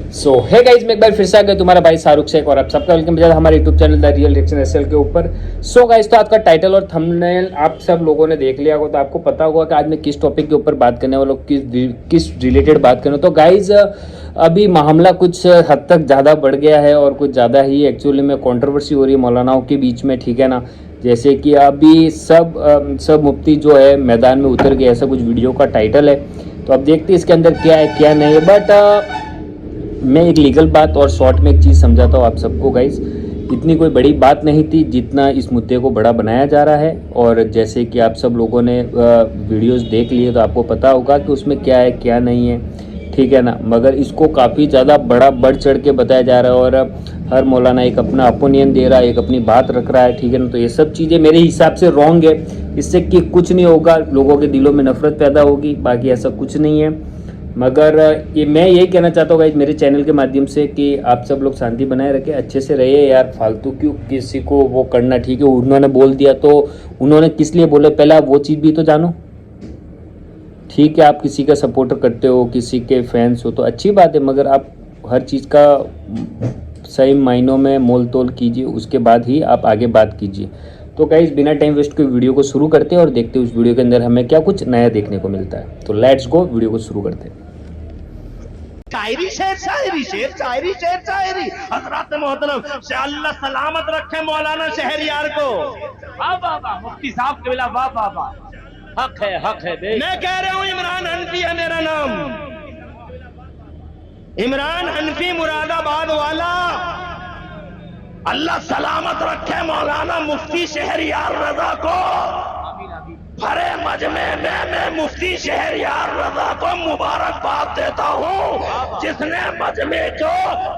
सो है गाइज, मैं एक बार फिर से आ गया तुम्हारा भाई शाहरुख शेख और आप सबका वेलकम किया हमारे YouTube channel the real reaction SL के ऊपर। सो गाइज, तो आज का टाइटल और थंबनेल आप सब लोगों ने देख लिया होगा, तो आपको पता होगा कि आज मैं किस टॉपिक के ऊपर बात करने वाला हूँ, किस रिलेटेड बात करने। तो गाइज अभी मामला कुछ हद तक ज़्यादा बढ़ गया है और कुछ ज़्यादा ही एक्चुअली में कंट्रोवर्सी हो रही है मौलानाओं के बीच में, ठीक है ना। जैसे कि अभी सब मुफ्ती जो है मैदान में उतर गए, ऐसा कुछ वीडियो का टाइटल है। तो अब देखते हैं इसके अंदर क्या है क्या नहीं है। बट मैं एक लीगल बात और शॉर्ट में एक चीज़ समझाता हूँ आप सबको गाइस। इतनी कोई बड़ी बात नहीं थी जितना इस मुद्दे को बड़ा बनाया जा रहा है। और जैसे कि आप सब लोगों ने वीडियोस देख लिए तो आपको पता होगा कि उसमें क्या है क्या नहीं है, ठीक है ना। मगर इसको काफ़ी ज़्यादा बड़ा बढ़ चढ़ के बताया जा रहा है और हर मौलाना एक अपना ओपिनियन दे रहा है, एक अपनी बात रख रहा है, ठीक है ना। तो ये सब चीज़ें मेरे हिसाब से रॉन्ग है। इससे कि कुछ नहीं होगा, लोगों के दिलों में नफरत पैदा होगी, बाकी ऐसा कुछ नहीं है। मगर ये मैं यही कहना चाहता हूँ गाइस मेरे चैनल के माध्यम से कि आप सब लोग शांति बनाए रखें, अच्छे से रहिए यार। फालतू क्यों किसी को वो करना, ठीक है। उन्होंने बोल दिया तो उन्होंने किस लिए बोले, पहले आप वो चीज़ भी तो जानो, ठीक है। आप किसी का सपोर्टर करते हो, किसी के फैंस हो तो अच्छी बात है, मगर आप हर चीज़ का सही मायनों में मोल तोल कीजिए, उसके बाद ही आप आगे बात कीजिए। तो गाइस बिना टाइम वेस्ट के वीडियो को शुरू करते हैं और देखते हैं उस वीडियो के अंदर हमें क्या कुछ नया देखने को मिलता है। तो लेट्स गो, वीडियो को शुरू करते हैं। शायरी शेर शायरी शेर शायरी शेर शायरी हजरत मोहतरम से अल्लाह सलामत रखे मौलाना शहरयार को। वाह वाह वाह मुफ्ती साहब के बिला, वाह वाह वाह, हक है मैं कह रहा हूँ इमरान हनफी है मेरा नाम, इमरान हनफी मुरादाबाद वाला। अल्लाह सलामत रखे मौलाना मुफ्ती शहरयार रजा को। भरे मजमे में मैं मुफ्ती शहरयार रजा को मुबारकबाद देता हूँ, जिसने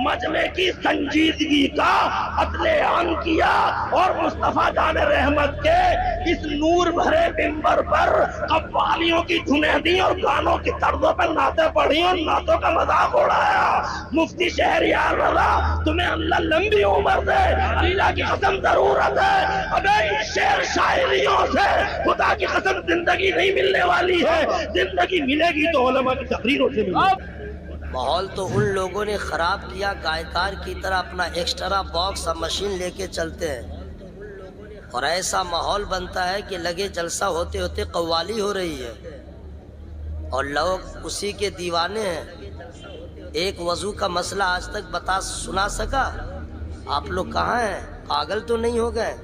मजमे की संजीदगी का अत्लेआन किया और मुस्तफा जान रहमत के इस नूर भरे मिंबर पर कव्वालियों की धुनें दी और गानों की तर्जों पर नाते पढ़ी और नातों का मजाक उड़ाया। मुफ्ती शहरयार रजा, तुम्हें अल्लाह लंबी उम्र दे, अल्लाह की कसम जरूरत है। अबे शेर शायरियों से खुदा की कसम जिंदगी नहीं मिलने वाली है, जिंदगी मिलेगी तो उलमा की तकरीरों से मिलेगी। माहौल तो उन लोगों ने खराब किया, गायकार की तरह अपना एक्स्ट्रा बॉक्स और मशीन लेके चलते हैं और ऐसा माहौल बनता है कि लगे जलसा होते होते कव्वाली हो रही है और लोग उसी के दीवाने हैं। एक वजू का मसला आज तक सुना सका? आप लोग कहाँ हैं? पागल तो नहीं हो गए?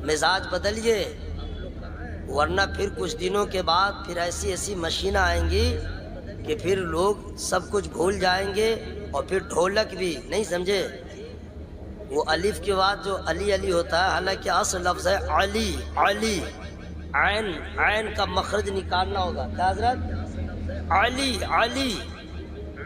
मिजाज बदलिए, वरना फिर कुछ दिनों के बाद फिर ऐसी मशीनें आएंगी कि फिर लोग सब कुछ भूल जाएंगे और फिर ढोलक भी नहीं समझे। वो अलिफ के बाद जो अली अली होता है, हालांकि असल लफ्ज़ है अली अली, आयन का मखरज निकालना होगा। क्या हजरत? अली अली,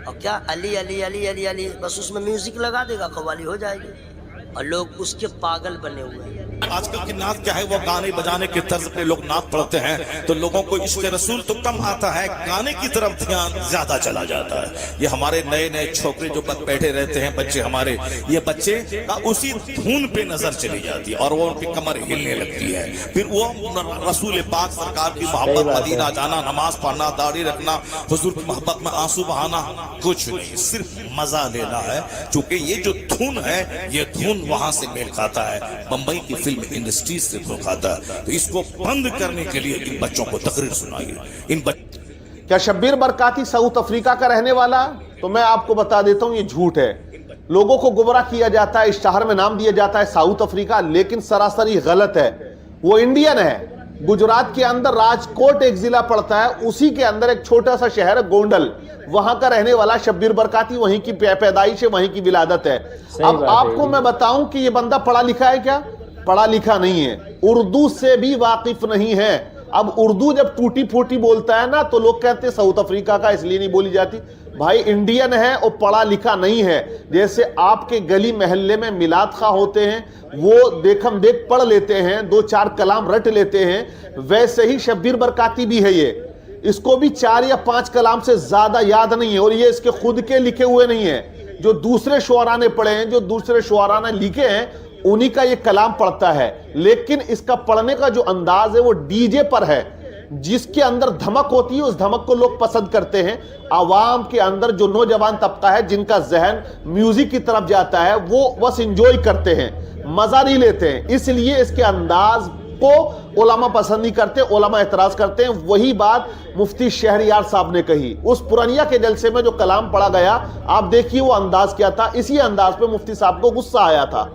और क्या अली अली अली अली अली, बस उसमें म्यूजिक लगा देगा, कव्वाली हो जाएगी और लोग उसके पागल बने हुए हैं। आजकल की नात क्या है, वो गाने बजाने के तर्ज पे लोग नात पढ़ते हैं तो लोगों को इश्क रसूल तो कम आता है, गाने की तरफ ध्यान ज्यादा चला जाता है। ये हमारे नए नए छोकरे जो बैठे रहते हैं बच्चे हमारे, ये बच्चे उसी धुन पे नजर चली जाती है और वो उनकी कमर हिलने लगती है। फिर वो रसूल पाक सरकार की मोहब्बत, मदीना जाना, नमाज पढ़ना, दाढ़ी रखना, हुजूर की मोहब्बत में आंसू बहाना, कुछ नहीं, सिर्फ मजा लेना है। क्योंकि ये जो धुन है, ये धुन वहां से मेल खाता है, बंबई की फिल्म इंडस्ट्री से धोखा खाता है। तो इसको बंद करने के लिए इन बच्चों को तकरीर सुनाइए। क्या शब्बीर बरकाती साउथ अफ्रीका का रहने वाला? तो मैं आपको बता देता हूं ये झूठ है। लोगों को गुमराह किया जाता है, इस शहर में नाम दिया जाता है साउथ अफ्रीका, लेकिन सरासर ही गलत है। वो इंडियन है। गुजरात के अंदर राजकोट एक जिला पड़ता है, उसी के अंदर एक छोटा सा शहर है गोंडल, वहां का रहने वाला शब्बीर बरकाती, वहीं की पैदाइश है, वहीं की विलादत है। अब आपको मैं बताऊं कि ये बंदा पढ़ा लिखा है क्या? पढ़ा लिखा नहीं है, उर्दू से भी वाकिफ नहीं है। अब उर्दू जब टूटी फूटी बोलता है ना तो लोग कहते हैं साउथ अफ्रीका का इसलिए नहीं बोली जाती। भाई इंडियन है और पढ़ा लिखा नहीं है। जैसे आपके गली महल्ले में मिलाद खा होते हैं, वो देखम देख पढ़ लेते हैं, दो चार कलाम रट लेते हैं, वैसे ही शब्बीर बरकाती भी है। ये इसको भी 4 या 5 कलाम से ज्यादा याद नहीं है और ये इसके खुद के लिखे हुए नहीं है, जो दूसरे शुआरा ने पढ़े हैं, जो दूसरे शुआरा ने लिखे हैं उन्हीं का ये कलाम पढ़ता है। लेकिन इसका पढ़ने का जो अंदाज है वो डीजे पर है। جس کے اندر دھمک ہوتی ہے اس دھمک کو لوگ پسند کرتے ہیں. عوام کے اندر جو نوجوان طبقہ ہے جن کا ذہن میوزک کی طرف جاتا ہے وہ بس انجوائے کرتے ہیں, مزہ نہیں لیتے ہیں, اس لیے اس کے انداز کو علماء پسند نہیں کرتے, علماء اعتراض کرتے ہیں. وہی بات مفتی شہریار صاحب نے کہی اس پرانیہ کے جلسے میں جو کلام پڑھا گیا, آپ دیکھیے وہ انداز کیا تھا. اسی انداز پہ مفتی صاحب کو غصہ آیا تھا.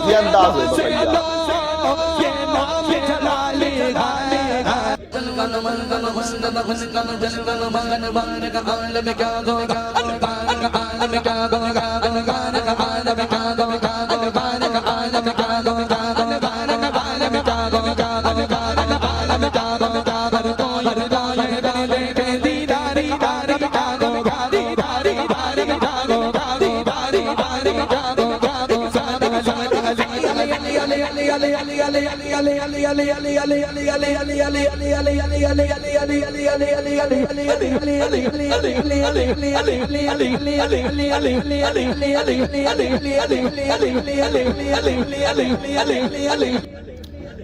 یہ انداز ہے بتائیے.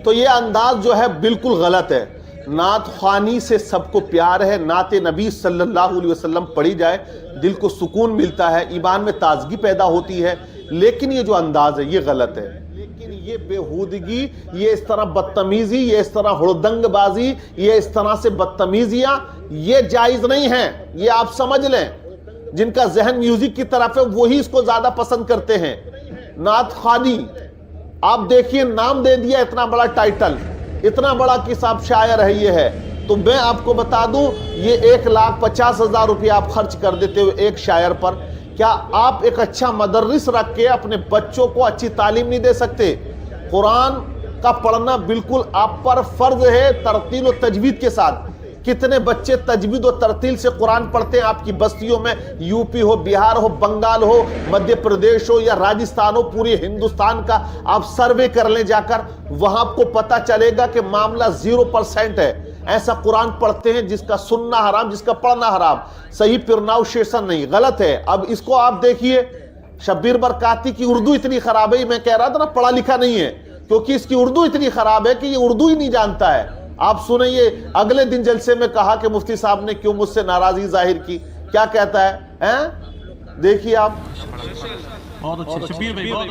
تو یہ انداز جو ہے بالکل غلط ہے. نعت خوانی سے سب کو پیار ہے, نعت نبی صلی اللہ علیہ وسلم پڑھی جائے دل کو سکون ملتا ہے, ایمان میں تازگی پیدا ہوتی ہے. لیکن یہ جو انداز ہے یہ غلط ہے. لیکن یہ بےہودگی, یہ اس طرح بدتمیزی, یہ اس طرح ہڑدنگ بازی, یہ اس طرح سے بدتمیزیاں یہ جائز نہیں ہیں. یہ آپ سمجھ لیں, جن کا ذہن میوزک کی طرف ہے وہی اس کو زیادہ پسند کرتے ہیں. نعت خوانی آپ دیکھیے, نام دے دیا اتنا بڑا ٹائٹل, اتنا بڑا کہ صاحب شاعر ہے یہ ہے. تو میں آپ کو بتا دوں یہ 1,50,000 روپیہ آپ خرچ کر دیتے ہو ایک شاعر پر. کیا آپ ایک اچھا مدرس رکھ کے اپنے بچوں کو اچھی تعلیم نہیں دے سکتے؟ قرآن کا پڑھنا بالکل آپ پر فرض ہے ترتیل و تجوید کے ساتھ. کتنے بچے تجوید و ترتیل سے قرآن پڑھتے ہیں آپ کی بستیوں میں؟ یو پی ہو, بہار ہو, بنگال ہو, مدھیہ پردیش ہو یا راجستھان ہو, پورے ہندوستان کا آپ سروے کر لیں جا کر, وہاں آپ کو پتہ چلے گا کہ معاملہ 0% ہے. ایسا قرآن پڑھتے ہیں جس کا سننا حرام, جس کا پڑھنا حرام, صحیح پرناؤنسیشن نہیں, غلط ہے. اب اس کو آپ دیکھیے, شبیر برکاتی کی اردو اتنی خراب ہے, میں کہہ رہا تھا نا پڑھا لکھا نہیں ہے, کیونکہ اس کی اردو اتنی خراب ہے کہ یہ اردو ہی نہیں جانتا ہے. آپ سنیں, یہ اگلے دن جلسے میں کہا کہ مفتی صاحب نے کیوں مجھ سے ناراضی ظاہر کی, کیا کہتا ہے, دیکھیے آپ.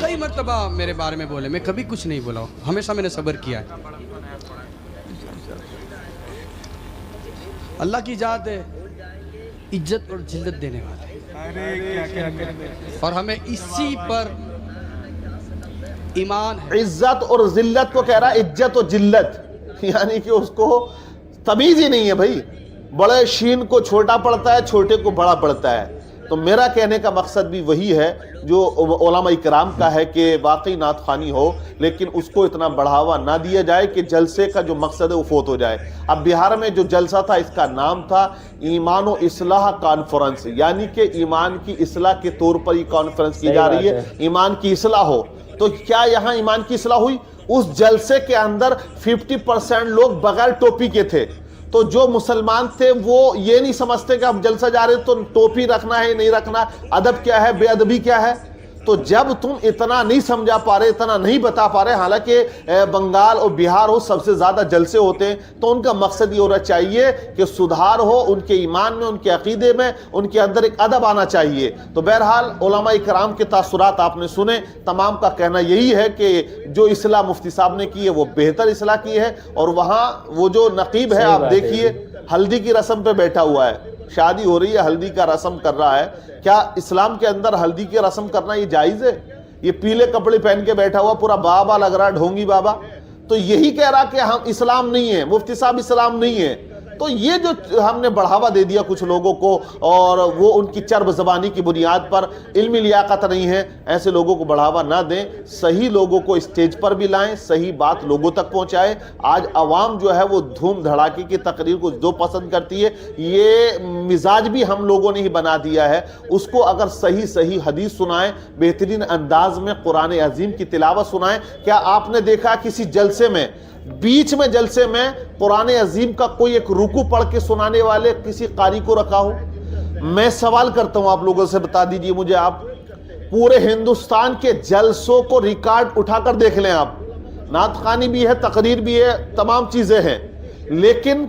کئی مرتبہ میرے بارے میں بولے, میں کبھی کچھ نہیں بولا ہوں, ہمیشہ میں نے صبر کیا ہے. اللہ کی ذات ہے عزت اور ذلت دینے والے, اور ہمیں اسی پر ایمان ہے. عزت اور ذلت کو کہہ رہا ہے عزت و ذلت, یعنی کہ اس کو تمیز ہی نہیں ہے بھائی. بڑے شین کو چھوٹا پڑتا ہے, چھوٹے کو بڑا پڑتا ہے. تو میرا کہنے کا مقصد بھی وہی ہے جو علماء اکرام کا ہے کہ واقعی نعت خوانی ہو, لیکن اس کو اتنا بڑھاوا نہ دیا جائے کہ جلسے کا جو مقصد ہے وہ فوت ہو جائے. اب بہار میں جو جلسہ تھا اس کا نام تھا ایمان و اصلاح کانفرنس, یعنی کہ ایمان کی اصلاح کے طور پر یہ کانفرنس کی جا رہی ہے, ایمان کی اصلاح ہو. تو کیا یہاں ایمان کی اصلاح ہوئی؟ اس جلسے کے اندر 50% لوگ بغیر ٹوپی کے تھے. تو جو مسلمان تھے وہ یہ نہیں سمجھتے کہ ہم جلسہ جا رہے تو ٹوپی رکھنا ہے نہیں رکھنا, ادب کیا ہے, بے ادبی کیا ہے. تو جب تم اتنا نہیں سمجھا پا رہے, اتنا نہیں بتا پا رہے, حالانکہ بنگال اور بہار ہو سب سے زیادہ جلسے ہوتے ہیں, تو ان کا مقصد یہ ہونا چاہیے کہ سدھار ہو ان کے ایمان میں, ان کے عقیدے میں, ان کے اندر ایک ادب آنا چاہیے. تو بہرحال علماء اکرام کے تاثرات آپ نے سنے, تمام کا کہنا یہی ہے کہ جو اصلاح مفتی صاحب نے کی ہے وہ بہتر اصلاح کی ہے. اور وہاں وہ جو نقیب ہے آپ دیکھیے ہلدی کی رسم پہ بیٹھا ہوا ہے, شادی ہو رہی ہے, ہلدی کا رسم کر رہا ہے. کیا اسلام کے اندر ہلدی کی رسم کرنا یہ جائز ہے؟ یہ پیلے کپڑے پہن کے بیٹھا ہوا پورا بابا لگ رہا, ڈھونگی بابا. تو یہی کہہ رہا کہ ہم اسلام نہیں ہیں, مفتی صاحب اسلام نہیں ہے. تو یہ جو ہم نے بڑھاوا دے دیا کچھ لوگوں کو, اور وہ ان کی چرب زبانی کی بنیاد پر, علمی لیاقت نہیں ہے, ایسے لوگوں کو بڑھاوا نہ دیں. صحیح لوگوں کو اسٹیج پر بھی لائیں, صحیح بات لوگوں تک پہنچائیں. آج عوام جو ہے وہ دھوم دھڑاکے کی تقریر کو جو پسند کرتی ہے, یہ مزاج بھی ہم لوگوں نے ہی بنا دیا ہے. اس کو اگر صحیح حدیث سنائیں, بہترین انداز میں قرآن عظیم کی تلاوت سنائیں. کیا آپ نے دیکھا کسی جلسے میں, بیچ میں جلسے میں قرآن عظیم کا کوئی ایک رکوع پڑھ کے سنانے والے کسی قاری کو رکھا ہو؟ मैं सवाल करता हूं आप लोगों से, बता दीजिए मुझे आप, पूरे हिंदुस्तान के जलसों को रिकॉर्ड उठाकर देख लें आप, नात खानी भी है, तकरीर भी है, तमाम चीजें हैं, लेकिन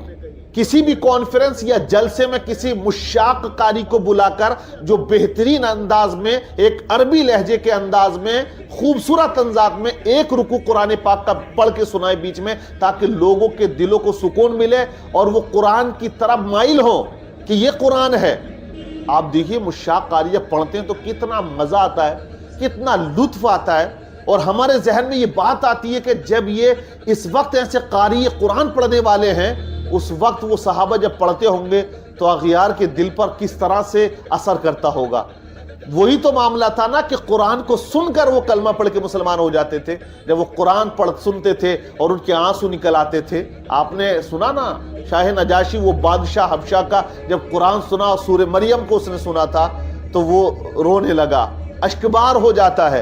किसी भी कॉन्फ्रेंस या जलसे में किसी मुशाक कारी को बुलाकर जो बेहतरीन अंदाज में, एक अरबी लहजे के अंदाज में, खूबसूरत अंदाज में एक रुकू कुरान पाक का पढ़ के सुनाए बीच में, ताकि लोगों के दिलों को सुकून मिले और वो कुरान की तरफ माइल हो कि ये कुरान है। आप देखिए मुशाक कारी जब पढ़ते हैं तो कितना मजा आता है, कितना लुत्फ आता है, और हमारे जहन में ये बात आती है कि जब ये इस वक्त ऐसे कारी कुरान पढ़ने वाले हैं, उस वक्त वो सहाबा जब पढ़ते होंगे तो अगियार के दिल पर किस तरह से असर करता होगा। वही तो मामला था ना कि कुरान को सुनकर वो कलमा पढ़ के मुसलमान हो जाते थे। जब वो कुरान पढ़ सुनते थे और उनके आंसू निकल आते थे। आपने सुना ना, शाह नजाशी वो बादशाह हबशा का जब कुरान सुना, सूरह मरियम को उसने सुना था तो वो रोने लगा, अश्कबार हो जाता है।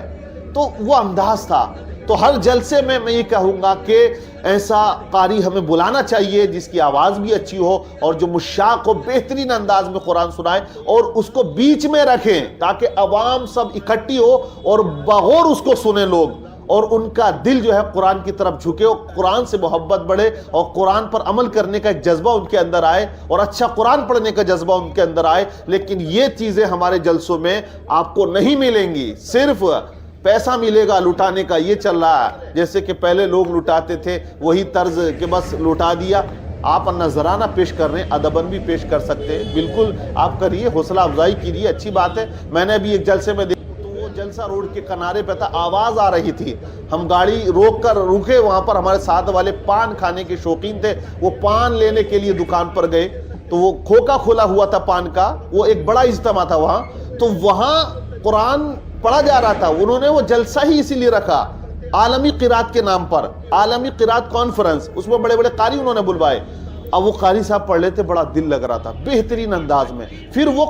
तो वो अंदाज था। तो हर जलसे में मैं ये कहूँगा कि ऐसा कारी हमें बुलाना चाहिए जिसकी आवाज़ भी अच्छी हो और जो मुशाक को बेहतरीन अंदाज में कुरान सुनाए, और उसको बीच में रखें ताकि अवाम सब इकट्ठी हो और बगौर उसको सुने लोग, और उनका दिल जो है कुरान की तरफ झुके और कुरान से मोहब्बत बढ़े और कुरान पर अमल करने का एक जज्बा उनके अंदर आए और अच्छा कुरान पढ़ने का जज्बा उनके अंदर आए। लेकिन ये चीज़ें हमारे जलसों में आपको नहीं मिलेंगी। सिर्फ पैसा मिलेगा लुटाने का, ये चल रहा है। जैसे कि पहले लोग लुटाते थे वही तर्ज के बस लुटा दिया। आप नजराना पेश कर रहे हैं, अदबन भी पेश कर सकते हैं, बिल्कुल आप करिए, हौसला अफजाई कीजिए, अच्छी बात है। मैंने अभी एक जलसे में देखा तो वो जलसा रोड के किनारे पे था, आवाज़ आ रही थी, हम गाड़ी रोक कर रुके, वहाँ पर हमारे साथ वाले पान खाने के शौकीन थे, वो पान लेने के लिए दुकान पर गए तो वो खोखा खोला हुआ था पान का, वो एक बड़ा इज्तिमा था वहाँ, तो वहाँ कुरान पढ़ा जा रहा था। उन्होंने वो जलसा ही इसीलिए रखा, आलमी क़िरात के नाम पर, आलमी क़िरात कॉन्फ्रेंस, उसमें बड़े बड़े कारी उन्होंने बुलवाए। अब वो कारी साहब पढ़ लेते, बड़ा दिल लग रहा था बेहतरीन अंदाज में। फिर वो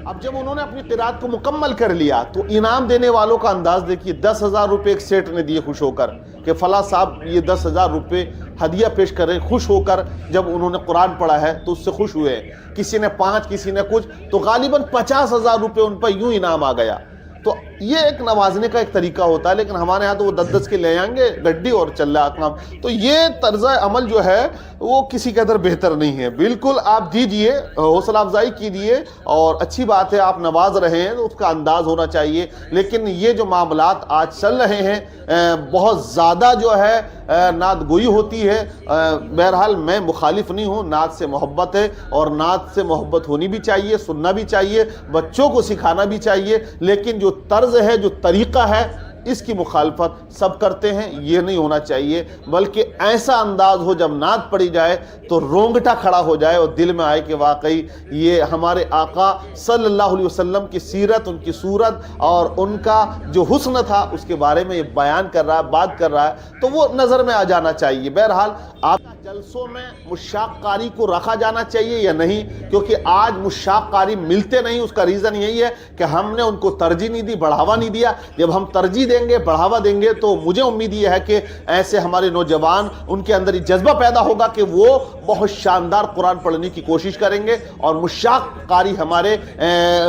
अब जब उन्होंने अपनी क़िरात को मुकम्मल कर लिया तो इनाम देने वालों का अंदाज देखिए, 10,000 रुपये एक सेठ ने दिए खुश होकर कि फला साहब ये 10,000 रुपये हदिया पेश करें, खुश होकर। जब उन्होंने कुरान पढ़ा है तो उससे खुश हुए। किसी ने 5, किसी ने कुछ, तो गालिबन 50,000 रुपये उन पर यूं इनाम आ गया। तो ये एक नवाजने का एक तरीका होता है, लेकिन हमारे यहाँ तो वो 10-10 के ले आएंगे गड्डी और चल रहा काम। तो ये तर्ज अमल जो है वो किसी कदर बेहतर नहीं है। बिल्कुल आप दीजिए, हौसला अफजाई कीजिए, और अच्छी बात है आप नवाज रहे हैं तो उसका अंदाज होना चाहिए। लेकिन ये जो मामलात आज चल रहे हैं बहुत ज़्यादा जो है नात गोई होती है। बहरहाल मैं मुखालिफ नहीं हूँ, नात से मोहब्बत है और नात से मोहब्बत होनी भी चाहिए, सुनना भी चाहिए, बच्चों को सिखाना भी चाहिए। लेकिन जो तर्ज है, जो तरीका है, इसकी मुखालफत सब करते हैं, ये नहीं होना चाहिए। बल्कि ऐसा अंदाज हो जब नात पढ़ी जाए तो रोंगटा खड़ा हो जाए और दिल में आए कि वाकई ये हमारे आका सल्लल्लाहु अलैहि वसल्लम की सीरत, उनकी सूरत और उनका जो हुस्न था उसके बारे में ये बयान कर रहा है, बात कर रहा है, तो वो नज़र में आ जाना चाहिए। बहरहाल आप जलसों में मुशाक कारी को रखा जाना चाहिए या नहीं, क्योंकि आज मुशाक कारी मिलते नहीं। उसका रीज़न यही है कि हमने उनको तरजीह नहीं दी, बढ़ावा नहीं दिया। जब हम तरजीह देंगे, बढ़ावा देंगे, तो मुझे उम्मीद ये है कि ऐसे हमारे नौजवान, उनके अंदर ये जज्बा पैदा होगा कि वो बहुत शानदार कुरान पढ़ने की कोशिश करेंगे और मुशाक कारी हमारे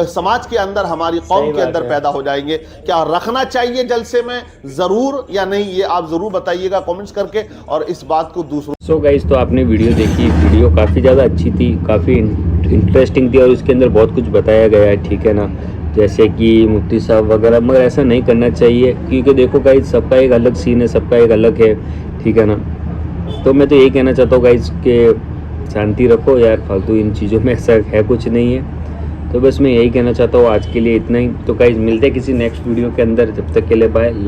समाज के अंदर, हमारी कौम के अंदर पैदा हो जाएंगे। क्या रखना चाहिए जलसे में ज़रूर या नहीं, ये आप ज़रूर बताइएगा कमेंट्स करके, और इस बात को दूसरों। सो गाइस, तो आपने वीडियो देखी, वीडियो काफ़ी ज़्यादा अच्छी थी, काफ़ी इंटरेस्टिंग थी और उसके अंदर बहुत कुछ बताया गया है, ठीक है ना, जैसे कि मुफ्ती साहब वगैरह। मगर ऐसा नहीं करना चाहिए, क्योंकि देखो गाइस, सबका एक अलग सीन है, सबका एक अलग है, ठीक है ना। तो मैं तो यही कहना चाहता हूँ गाइस कि शांति रखो यार, फालतू इन चीज़ों में ऐसा है कुछ नहीं है। तो बस मैं यही कहना चाहता हूँ, आज के लिए इतना ही। तो गाइस मिलते हैं किसी नेक्स्ट वीडियो के अंदर, जब तक के लिए बाय।